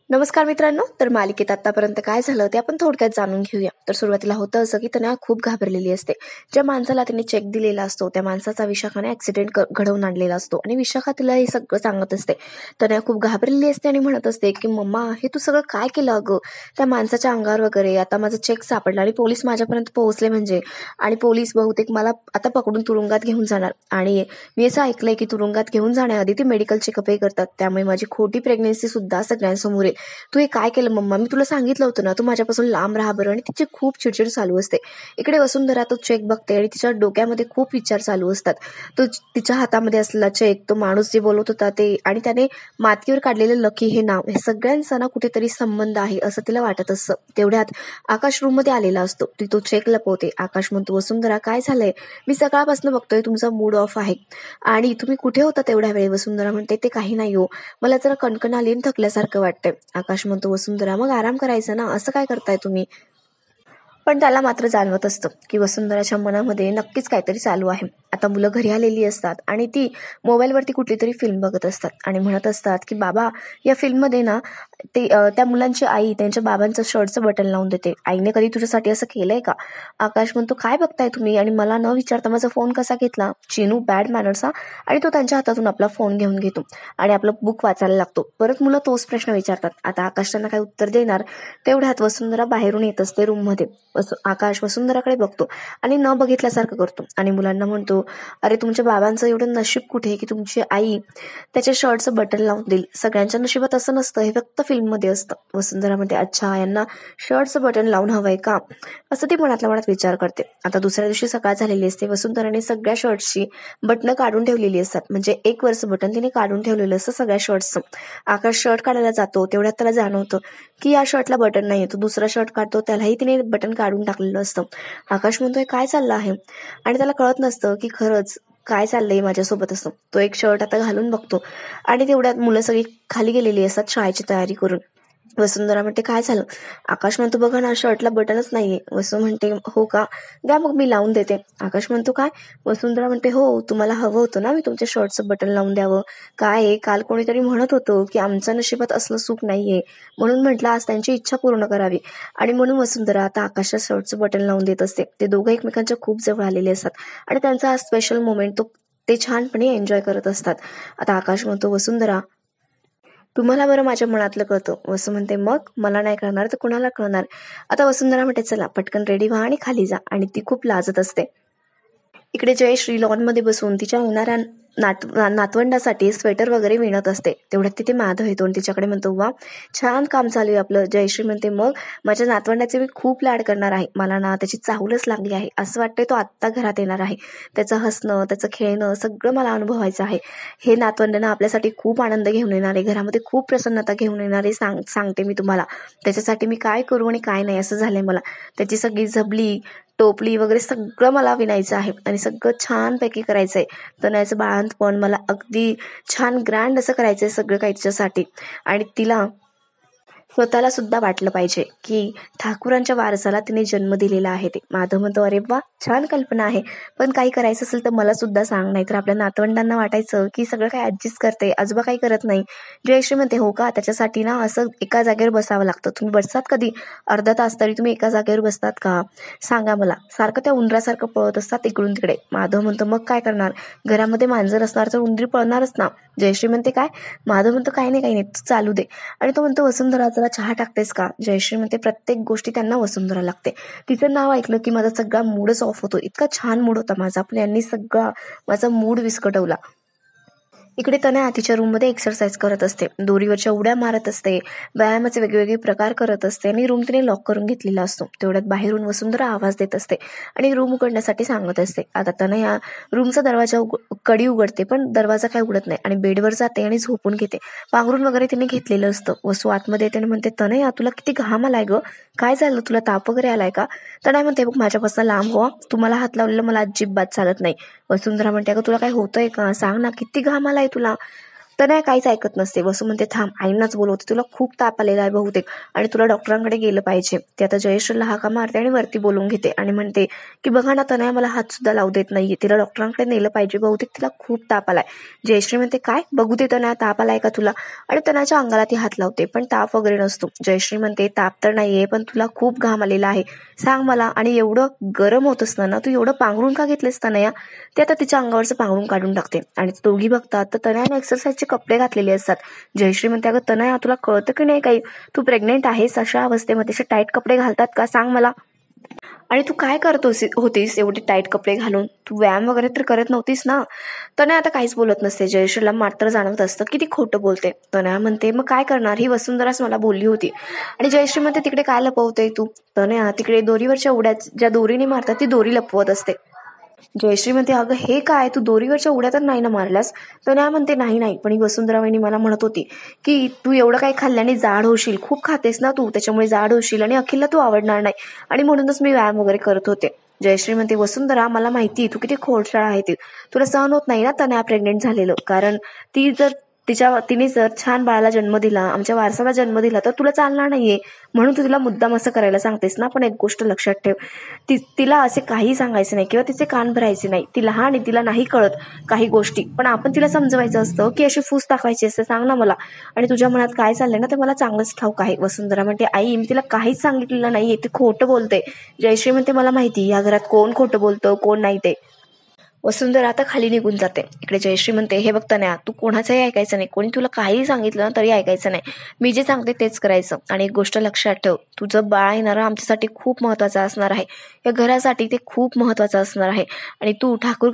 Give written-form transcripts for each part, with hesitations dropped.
नमस्कार मित्रांनो. तर मालिकेत आतापर्यंत काय झालं ते आपण थोडक्यात जाणून घेऊया. तर सुरुवातीला होतं असं की तनया खूप घाबरलेली असते. ज्या माणसाला तिने चेक दिलेला असतो त्या माणसाचा विशाखाने ऍक्सिडेंट घडवून आणलेला असतो आणि विशाखा तिला हे सगळं सांगत असते. तनया खूप घाबरलेली असते आणि म्हणत असते की मम्मा, हे तू सगळं काय केलं अगं? त्या माणसाच्या अंगावर वगैरे आता माझं चेक सापडला आणि पोलीस माझ्यापर्यंत पोहोचले म्हणजे, आणि पोलीस बहुतेक मला आता पकडून तुरुंगात घेऊन जाणार. आणि मी असं ऐकलंय की तुरुंगात घेऊन जाण्याआधी ते मेडिकल चेकअपही करतात. त्यामुळे माझी खोटी प्रेग्नेन्सी सुद्धा सगळ्यांसमोर येईल. तू हे काय केलं मम्मा? मी तुला सांगितलं होतं ना, तू माझ्यापासून लांब राहा बरं. आणि तिची खूप चिडचिड चालू असते. इकडे वसुंधरा तो चेक बघते आणि तिच्या डोक्यामध्ये खूप विचार चालू असतात. तो तिच्या हातामध्ये असलेला चेक, तो माणूस जे बोलत होता ते, आणि त्याने मातीवर काढलेलं लकी हे नाव, हे सगळ्यांचा ना कुठेतरी संबंध आहे असं तिला वाटत असतं. तेवढ्यात आकाश रूम मध्ये आलेला असतो. ती तो चेक लपवते. आकाश म्हणतो, वसुंधरा काय झालंय? मी सकाळपासून बघतोय तुमचा मूड ऑफ आहे आणि तुम्ही कुठे होता तेवढ्या वेळ? वसुंधरा म्हणते, ते काही नाही हो, मला जरा कणकण आली आणि थकल्यासारखं वाटतंय. आकाश म्हणतो, वसुंधरा मग आराम करायचा ना, असं काय करताय तुम्ही? पण त्याला मात्र जाणवत असतं की वसुंधराच्या मनामध्ये नक्कीच काहीतरी चालू आहे. आता मुलं घरी आलेली असतात आणि ती मोबाईलवरती कुठली तरी फिल्म बघत असतात आणि म्हणत असतात की बाबा, या फिल्ममध्ये ना त्या मुलांची आई त्यांच्या बाबांचं शर्टचं बटन लावून देते. आईने कधी तुझ्यासाठी असं केलंय का? आकाश म्हणतो, काय बघताय तुम्ही आणि मला न विचारता माझा फोन कसा घेतला? चिनू बॅड मॅनर्सचा. आणि तो त्यांच्या हातातून आपला फोन घेऊन घेतो आणि आपलं बुक वाचायला लागतो. परत मुलं तोच प्रश्न विचारतात. आता आकाश त्यांना काय उत्तर देणार? तेवढ्यात वसुंधरा बाहेरून येत असते रूम मध्ये. आकाश वसुंधराकडे बघतो आणि न बघितल्यासारखं करतो आणि मुलांना म्हणतो, अरे तुमच्या बाबांचं एवढं नशीब कुठे की तुमची आई त्याच्या शर्टचं बटन लावून देईल? सगळ्यांच्या नशिबात असं नसतं, हे फक्त फिल्म मध्ये असतं. वसुंधरा म्हणते, अच्छा, यांना शर्टचं बटन लावून हवंय का? असं ती मनातल्या मनात विचार करते. आता दुसऱ्या दिवशी सकाळ झालेली असते. वसुंधराने सगळ्या शर्ट्सची बटणं काढून ठेवलेली असतात. म्हणजे एक वरचं बटन तिने काढून ठेवलेलं असतं सगळ्या शर्ट्सचं. आकाश शर्ट काढायला जातो. तेवढ्यात त्याला जाणवतं की या शर्टला बटन नाही. तो दुसरा शर्ट काढतो, त्यालाही तिने बटन काढून टाकलेलं असतं. आकाश म्हणतोय, काय चाललं आहे? आणि त्याला कळत नसतं की खरंच काय चाललंय माझ्यासोबत असं. तो एक शर्ट आता घालून बघतो आणि तेवढ्यात मुलं सगळी खाली गेलेली असतात शाळेची तयारी करून. वसुंधरा म्हणते, काय झालं? आकाश म्हणतो, बघा ना, शर्टला बटनच नाहीये. वसु म्हणते, हो का, द्या मग मी लावून देते. आकाश म्हणतो, काय? वसुंधरा म्हणते, हो, तुम्हाला हवं होतं ना मी तुमच्या शर्टचं बटन लावून द्यावं. काय आहे, काल कोणीतरी म्हणत होतं की आमच्या नशिबात असलं सुख नाहीये, म्हणून म्हटलं आज त्यांची इच्छा पूर्ण करावी. आणि म्हणून वसुंधरा आता आकाशच्या शर्टचं बटन लावून देत असते. ते दोघं एकमेकांच्या खूप जवळ आलेले असतात आणि त्यांचा हा स्पेशल मोमेंट ते छानपणे एन्जॉय करत असतात. आता आकाश म्हणतो, वसुंधरा, तुम्हाला बरं माझ्या मनातलं कळतं. वसू म्हणते, मग मला नाही कळणार तर कुणाला कळणार? आता वसुंधरा म्हणते, चला पटकन रेडी व्हा आणि खाली जा. आणि ती खूप लाजत असते. इकडे जयश्री लॉन मध्ये बसून तिच्या होणाऱ्या नातवंडासाठी स्वेटर वगैरे विणत असते. तेवढ्यात तिथे माधव येतो आणि तिच्याकडे म्हणतो, वा, छान काम चालू आहे आपलं. जयश्री म्हणते, मग माझ्या नातवंडाचे मी खूप लाड करणार आहे. मला ना त्याची चाहूलच लागली आहे. असं वाटतंय तो आत्ता घरात येणार आहे. त्याचं हसणं, त्याचं खेळणं सगळं मला अनुभवायचं आहे. हे नातवंड ना आपल्यासाठी खूप आनंद घेऊन येणार आहे, घरामध्ये खूप प्रसन्नता घेऊन येणार आहे. सांगते मी तुम्हाला. त्याच्यासाठी मी काय करू आणि काय नाही असं झालंय मला. त्याची सगळी झबली, टोपली वगैरे सगळं मला विणायचं आहे आणि सगळं छानपैकी करायचंय. तनयाचं बाळंतपण मला अगदी छान ग्रँड असं करायचंय सगळं काही तिच्यासाठी. आणि तिला स्वतःला सुद्धा वाटलं पाहिजे की ठाकूरांच्या वारसाला तिने जन्म दिलेला आहे. ते माधव म्हणतो, अरे वा, छान कल्पना आहे, पण काही करायचं असेल तर मला सुद्धा सांग, नाहीतर आपल्या नातवंडांना वाटायचं की सगळं काही ऍडजस्ट करते, आजोबा काही करत नाही. जयश्री म्हणते, हो का, त्याच्यासाठी ना असं एका जागेवर बसावं लागतं. तुम्ही बसतात कधी? अर्धा तास तरी तुम्ही एका जागेवर बसतात का? सांगा मला. सारखं त्या उंदरासारखं पळत असतात इकडून तिकडे. माधव म्हणतो, मग काय करणार? घरामध्ये मांजर असणार तर उंदरी पळणारच ना. जयश्री म्हणते, काय? माधव म्हणतो, काही नाही काही नाही, तू चालू दे. आणि तो म्हणतो, वसुंधरा जरा चहा टाकतेस का? जयश्री म्हणते, प्रत्येक गोष्टी त्यांना वसुंधरा लागते. तिचं नाव ऐकलं की माझा सगळा मूडच ऑफ होतो. इतका छान मूड होता माझा, पण यांनी सगळा माझा मूड विस्कटवला. इकडे तनया तिच्या रूममध्ये एक्सरसाइज करत असते, दोरीवरच्या उड्या मारत असते, व्यायामाचे वेगवेगळे प्रकार करत असते आणि रूम तिने लॉक करून घेतलेला असतो. तेवढ्यात बाहेरून वसुंधरा आवाज देत असते आणि रूम उघडण्यासाठी सांगत असते. आता तनया रूमचा दरवाजा कडी उघडते, पण दरवाजा काय उघडत नाही आणि बेडवर जाते आणि झोपून घेते. पांघरून वगैरे तिने घेतलेलं असतं. वसू आतमध्ये येते आणि म्हणते, तनया तुला किती घाम आलाय ग, काय झालं, तुला ताप वगैरे आलाय का? तनया म्हणते, बघ माझ्यापासून लांब हो, तुम्हाला हात लावलेलं मला अजिबात चालत नाही. वसुंधरा म्हणते, अगं तुला काय होतंय का, सांग ना, किती घाम आलाय तुला? तनया काहीच ऐकत नसते. वसू म्हणते थांब, आईंनाच बोलवते, तुला खूप ताप आलेला आहे बहुतेक आणि तुला डॉक्टरांकडे गेलं पाहिजे. ते आता जयश्रीला हाका मारते आणि वरती बोलून घेते आणि म्हणते की बघा ना, तनया मला हात सुद्धा लावू देत नाहीये, तिला डॉक्टरांकडे नेलं पाहिजे, बहुतेक तिला खूप ताप आलाय. जयश्री म्हणते काय, बघू दे तनया, ताप आलाय का तुला, आणि तनयाच्या अंगाला ती हात लावते पण ताप वगैरे नसतो. जयश्री म्हणते ताप तर नाहीये, पण तुला खूप घाम आलेला आहे, सांग मला, आणि एवढं गरम होत असताना तू एवढं पांघरून का घेतलेस तनया. ते आता तिच्या अंगावरचं पांघरून काढून टाकते आणि दोघी बघतात तर तनयाने एक्सरसाइजचे कपडे घातलेले असतात. जयश्री म्हणते अगं तनया, तुला कळतं की नाही काही, तू प्रेग्नेंट आहेस, अशा अवस्थेमध्ये असे टाईट कपडे घालतात का, सांग मला. आणि तू काय होतीस एवढे टाईट कपडे घालून, तू व्यायाम वगैरे तर करत नव्हतीस ना. तनया आता काहीच बोलत नसते. जयश्रीला मात्र जाणवत असतं की ती खोटं बोलते. तनया म्हणते मग काय करणार, ही वसुंधराच मला बोलली होती. आणि जयश्री म्हणते तिकडे काय लपवते तू. तनया तिकडे दोरीवरच्या उड्या ज्या दोरीने मारतात ती दोरी लपवत असते. जयश्री म्हणते अगं हे काय, तू दोरीवरच्या उड्या तर नाही ना मारल्यास. तनया म्हणते नाही, पण ही वसुंधरा वहिनी मला म्हणत होती की तू एवढं काही खाल्ल्याने जाड होशील, खूप खातेस ना तू, त्याच्यामुळे जाड होशील आणि अखिलला तू आवडणार नाही, आणि म्हणूनच मी व्यायाम वगैरे करत होते. जयश्री म्हणते वसुंधरा, मला माहिती तू किती खोडसाळ आहे ती, तुला सहन होत नाही ना तनया प्रेग्नेंट झालेलं, कारण तिने जर छान बाळाला जन्म दिला, आमच्या वारसाला जन्म दिला, तर तुला चालणार नाहीये, म्हणून तू तिला मुद्दाम असं करायला सांगतेस ना. पण एक गोष्ट लक्षात ठेव, तिला असे काही सांगायचे नाही किंवा तिचे कान भरायचे नाही. ती लहान आहे, तिला नाही कळत काही गोष्टी, पण आपण तिला समजवायचं असतं की अशी फूस दाखवायची असते, सांग ना मला, आणि तुझ्या मनात काय चाललंय ना ते मला चांगलंच ठाऊक आहे. वसुंधरा म्हणते आई, मी तिला काहीच सांगितलेलं नाहीये, ती खोटं बोलते. जयश्री म्हणते मला माहिती या घरात कोण खोटं बोलतं कोण नाही ते. वसुंधरा आता खाली निघून जाते. इकडे जयश्री म्हणते हे बघ तनया, तू कोणाचंही ऐकायचं नाही, कोणी तुला काही सांगितलं ना तरी ऐकायचं नाही, मी जे सांगते तेच करायचं. आणि एक गोष्ट लक्षात ठेव, तुझं बाळ येणारं आमच्यासाठी खूप महत्वाचं असणार आहे, या घरासाठी ते खूप महत्वाचं असणार आहे, आणि तू ठाकूर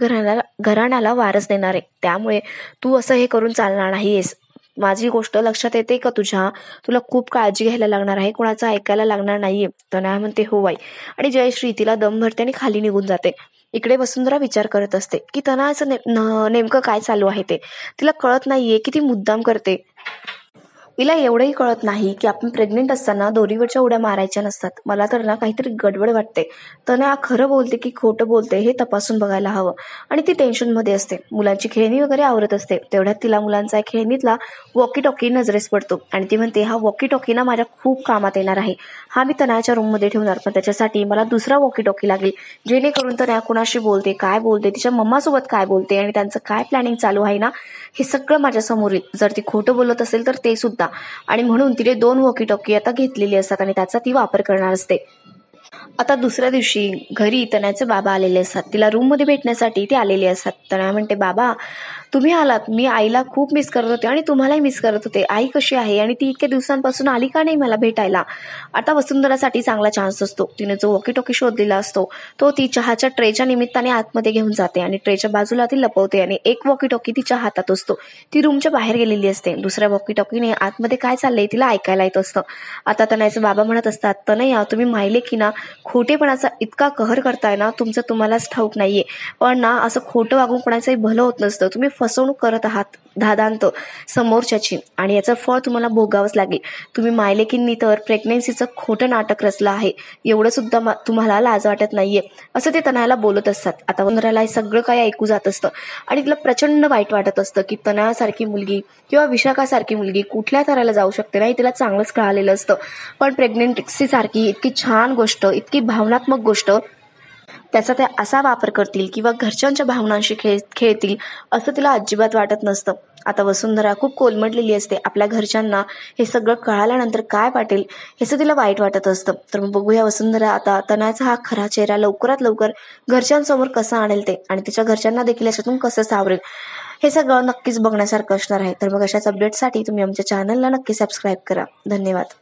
घराण्याला वारस देणार आहे, त्यामुळे तू असं हे करून चालणार नाहीयेस. माझी गोष्ट लक्षात येते का तुझ्या, तुला खूप काळजी घ्यायला लागणार आहे, कोणाचं ऐकायला लागणार नाहीये. तनया म्हणते हो आई, आणि जयश्री तिला दम भरते आणि खाली निघून जाते. इकडे वसुंधरा विचार करत असते की तनयाचं नेमकं काय चालू आहे ते, तिला कळत नाहीये की ती मुद्दाम करते. तिला एवढंही कळत नाही की आपण प्रेग्नेंट असताना दोरीवरच्या उड्या मारायच्या नसतात. मला तर ना काहीतरी गडबड वाटते. तनया खरं बोलते की खोटं बोलते हे तपासून बघायला हवं. आणि ती टेन्शनमध्ये असते, मुलांची खेळणी वगैरे आवरत असते, तेवढ्यात तिला मुलांचा एक खेळणीतला वॉकी टॉकी नजरेस पडतो आणि ती म्हणते हा वॉकी टॉकी ना माझ्या खूप कामात येणार आहे, हा मी तनयाच्या रूममध्ये ठेवणार, पण त्याच्यासाठी मला दुसरा वॉकी टॉकी लागेल, जेणेकरून तनया कुणाशी बोलते, काय बोलते, तिच्या मम्मासोबत काय बोलते आणि त्यांचं काय प्लॅनिंग चालू आहे ना, हे सगळं माझ्या समोर येईल. जर ती खोटं बोलत असेल तर ते सुद्धा. आणि म्हणून तिने 2 वॉकी टॉकी आता घेतलेली असतात आणि त्याचा ती वापर करणार असते. आता दुसऱ्या दिवशी घरी तनयाचे बाबा आलेले असतात. तिला रूम मध्ये भेटण्यासाठी ते आलेले असतात. तनया म्हणते बाबा तुम्ही आलात, मी आईला खूप मिस करत होते आणि तुम्हालाही मिस करत होते, आई कशी आहे आणि ती इतक्या दिवसांपासून आली का नाही मला भेटायला. आता वसुंधरासाठी चांगला चान्स असतो. तिने जो वॉकी टॉकी शोधलेला असतो तो ती चहाच्या ट्रेच्या निमित्ताने आतमध्ये घेऊन जाते आणि ट्रेच्या बाजूला ती लपवते, आणि एक वॉकी टॉकी तिच्या हातात असतो, ती रूमच्या बाहेर गेलेली असते. दुसऱ्या वॉकी टॉकीने आतमध्ये काय चाललंय तिला ऐकायला येत असतं. आता तनयाचे बाबा म्हणत असतात तनया, तुम्ही माहिले की ना, खोटेपणाचा इतका कहर करताय ना, तुमचं तुम्हालाच ठाऊक नाहीये, पण ना असं खोटं वागून कोणाचंही भलं होत नसतं, तुम्ही फसवणूक करत आहात धादांत समोरच्याची, आणि याचं फळ तुम्हाला भोगावंच लागेल. तुम्ही मायलेकींनी तर प्रेग्नेन्सीचं खोटं नाटक रचलं आहे, एवढं सुद्धा तुम्हाला लाज वाटत नाहीये, असं ते तनयाला बोलत असतात. आता वंदराला हे सगळं काही ऐकू जात असतं आणि तिला प्रचंड वाईट वाटत असतं की तनयासारखी मुलगी किंवा विशाखासारखी मुलगी कुठल्या तऱ्हेला जाऊ शकते नाही, तिला चांगलंच कळालेलं असतं, पण प्रेग्नेन्सी सारखी इतकी छान गोष्ट, इतकी भावनात्मक गोष्ट, त्याचा ते असा वापर करतील किंवा घरच्यांच्या भावनांशी खेळतील असं तिला अजिबात वाटत नसतं. आता वसुंधरा खूप कोलमडलेली असते. आपल्या घरच्यांना हे सगळं कळाल्यानंतर काय वाटेल ह्याचं तिला वाईट वाटत असतं. तर मग बघूया वसुंधरा आता तनयाचा हा खरा चेहरा लवकरात लवकर घरच्यांसमोर कसा आणेल ते, आणि तिच्या घरच्यांना देखील याच्यातून कसं सावरेल, हे सगळं नक्कीच बघण्यासारखं असणार आहे. तर मग अशाच अपडेटसाठी तुम्ही आमच्या चॅनलला नक्की सबस्क्राईब करा. धन्यवाद.